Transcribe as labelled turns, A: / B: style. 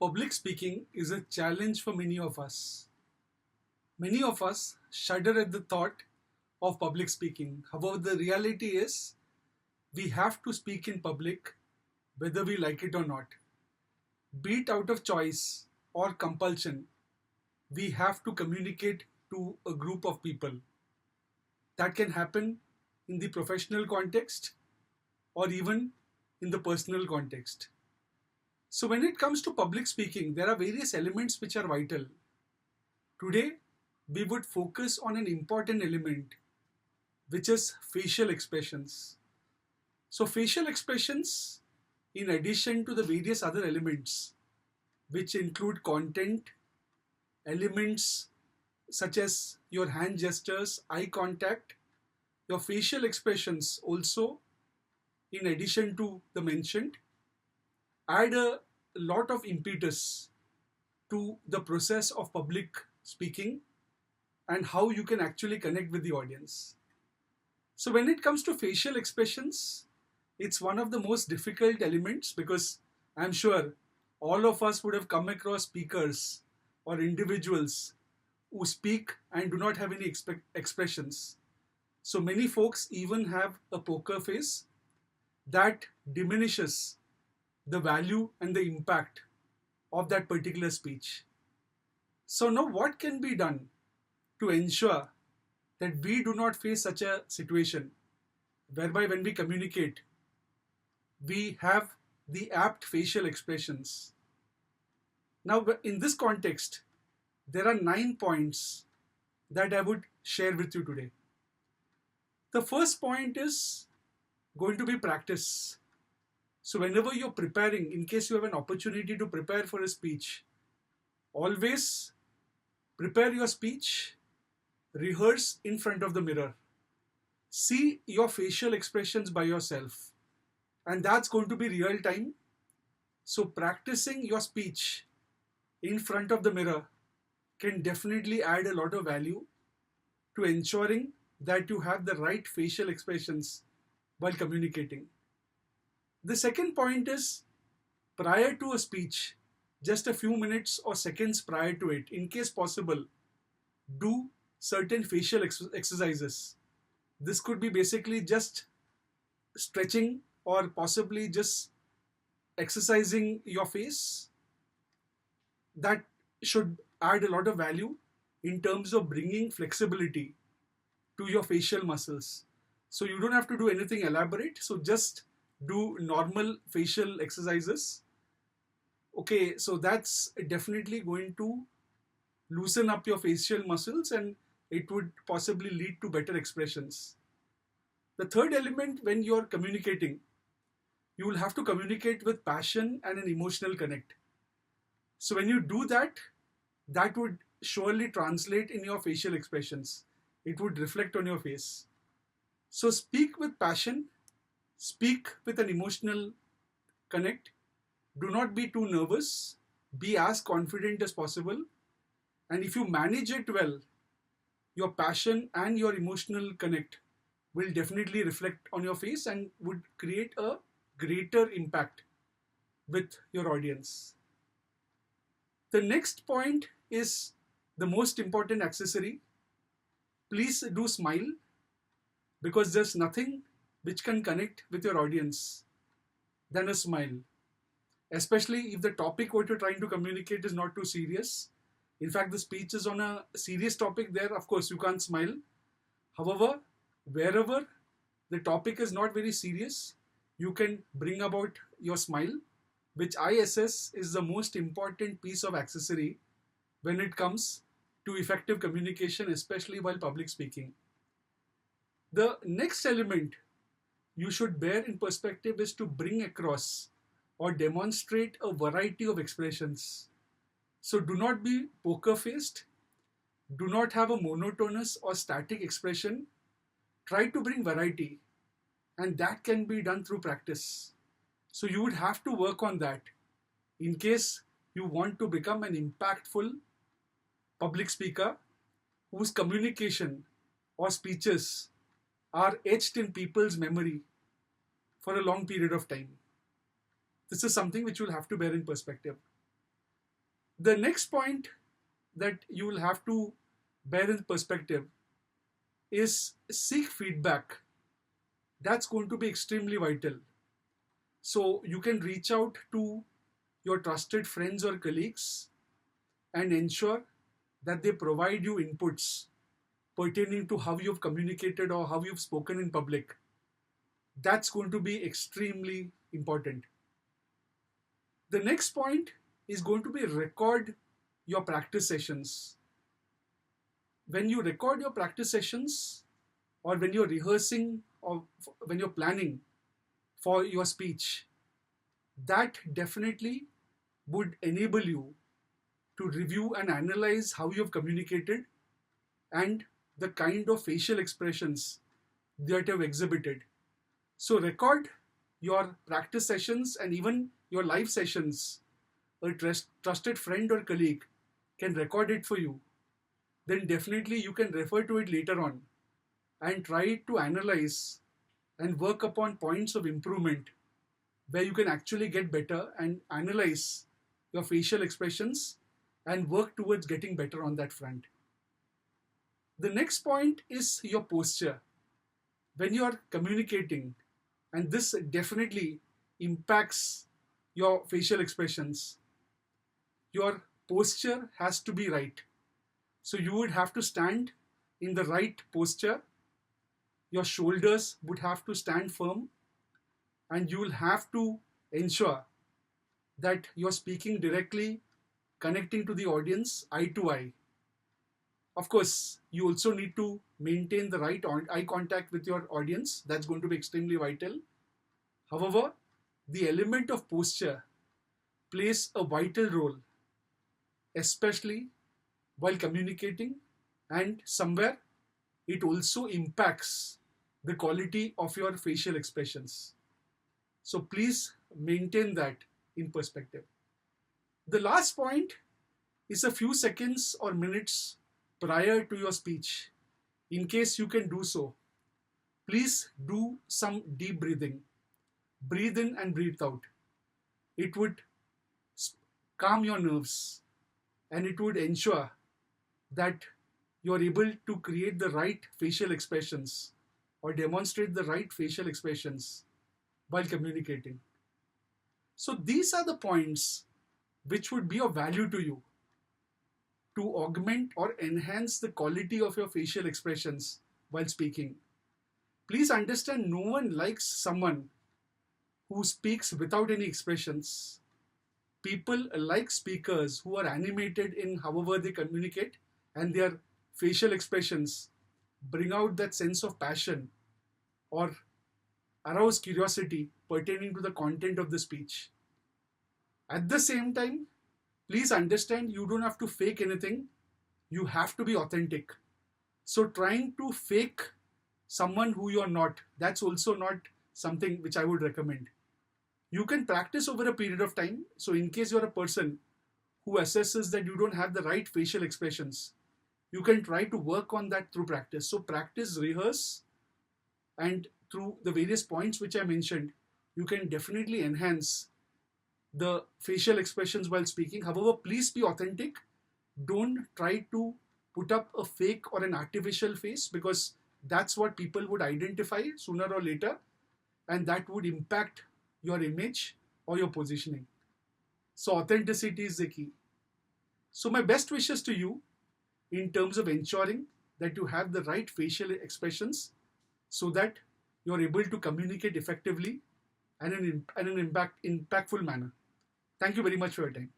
A: Public speaking is a challenge for many of us. Many of us shudder at the thought of public speaking. However, the reality is we have to speak in public whether we like it or not. Be it out of choice or compulsion, we have to communicate to a group of people. That can happen in the professional context or even in the personal context. So, when it comes to public speaking, there are various elements which are vital. Today, we would focus on an important element, which is facial expressions. So, facial expressions, in addition to the various other elements, which include content, elements such as your hand gestures, eye contact, your facial expressions also, in addition to the mentioned, add a lot of impetus to the process of public speaking and how you can actually connect with the audience. So when it comes to facial expressions, it's one of the most difficult elements because I'm sure all of us would have come across speakers or individuals who speak and do not have any expressions. So many folks even have a poker face that diminishes the value and the impact of that particular speech. So now what can be done to ensure that we do not face such a situation whereby when we communicate, we have the apt facial expressions. Now in this context, there are 9 points that I would share with you today. The first point is going to be practice. So whenever you're preparing, in case you have an opportunity to prepare for a speech, always prepare your speech, rehearse in front of the mirror. See your facial expressions by yourself. And that's going to be real time. So practicing your speech in front of the mirror can definitely add a lot of value to ensuring that you have the right facial expressions while communicating. The second point is prior to a speech, just a few minutes or seconds prior to it, in case possible, do certain facial exercises. This could be basically just stretching or possibly just exercising your face. That should add a lot of value in terms of bringing flexibility to your facial muscles. So you don't have to do anything elaborate. So just do normal facial exercises. Okay, so that's definitely going to loosen up your facial muscles and it would possibly lead to better expressions. The third element, when you're communicating, you will have to communicate with passion and an emotional connect. So when you do that, that would surely translate in your facial expressions. It would reflect on your face. So speak with passion, speak with an emotional connect. Do not be too nervous. Be as confident as possible. And if you manage it well, your passion and your emotional connect will definitely reflect on your face and would create a greater impact with your audience. The next point is the most important accessory. Please do smile because there's nothing which can connect with your audience than a smile. Especially if the topic what you're trying to communicate is not too serious. In fact, the speech is on a serious topic. There, of course, you can't smile. However, wherever the topic is not very serious, you can bring about your smile, which I assess is the most important piece of accessory when it comes to effective communication, especially while public speaking. The next element you should bear in perspective is to bring across or demonstrate a variety of expressions. So do not be poker-faced. Do not have a monotonous or static expression. Try to bring variety. And that can be done through practice. So you would have to work on that in case you want to become an impactful public speaker whose communication or speeches are etched in people's memory for a long period of time. This is something which you'll have to bear in perspective. The next point that you will have to bear in perspective is seek feedback. That's going to be extremely vital. So you can reach out to your trusted friends or colleagues and ensure that they provide you inputs pertaining to how you've communicated or how you've spoken in public. That's going to be extremely important. The next point is going to be record your practice sessions. When you record your practice sessions, or when you're rehearsing, or when you're planning for your speech, that definitely would enable you to review and analyze how you've communicated and the kind of facial expressions that you've exhibited. So record your practice sessions and even your live sessions. A trusted friend or colleague can record it for you. Then definitely you can refer to it later on and try to analyze and work upon points of improvement where you can actually get better and analyze your facial expressions and work towards getting better on that front. The next point is your posture. When you are communicating, and this definitely impacts your facial expressions, your posture has to be right. So you would have to stand in the right posture. Your shoulders would have to stand firm, and you will have to ensure that you're speaking directly, connecting to the audience eye to eye. Of course, you also need to maintain the right eye contact with your audience. That's going to be extremely vital. However, the element of posture plays a vital role, especially while communicating, and somewhere it also impacts the quality of your facial expressions. So please maintain that in perspective. The last point is a few seconds or minutes prior to your speech. In case you can do so, please do some deep breathing. Breathe in and breathe out. It would calm your nerves and it would ensure that you're able to create the right facial expressions or demonstrate the right facial expressions while communicating. So these are the points which would be of value to you to augment or enhance the quality of your facial expressions while speaking. Please understand, no one likes someone who speaks without any expressions. People like speakers who are animated in however they communicate, and their facial expressions bring out that sense of passion or arouse curiosity pertaining to the content of the speech. At the same time, please understand, you don't have to fake anything. You have to be authentic. So trying to fake someone who you're not, that's also not something which I would recommend. You can practice over a period of time. So in case you're a person who assesses that you don't have the right facial expressions, you can try to work on that through practice. So practice, rehearse, and through the various points which I mentioned, you can definitely enhance the facial expressions while speaking. However, please be authentic. Don't try to put up a fake or an artificial face, because that's what people would identify sooner or later, and that would impact your image or your positioning. So authenticity is the key. So my best wishes to you in terms of ensuring that you have the right facial expressions so that you're able to communicate effectively and in an impactful manner. Thank you very much for your time.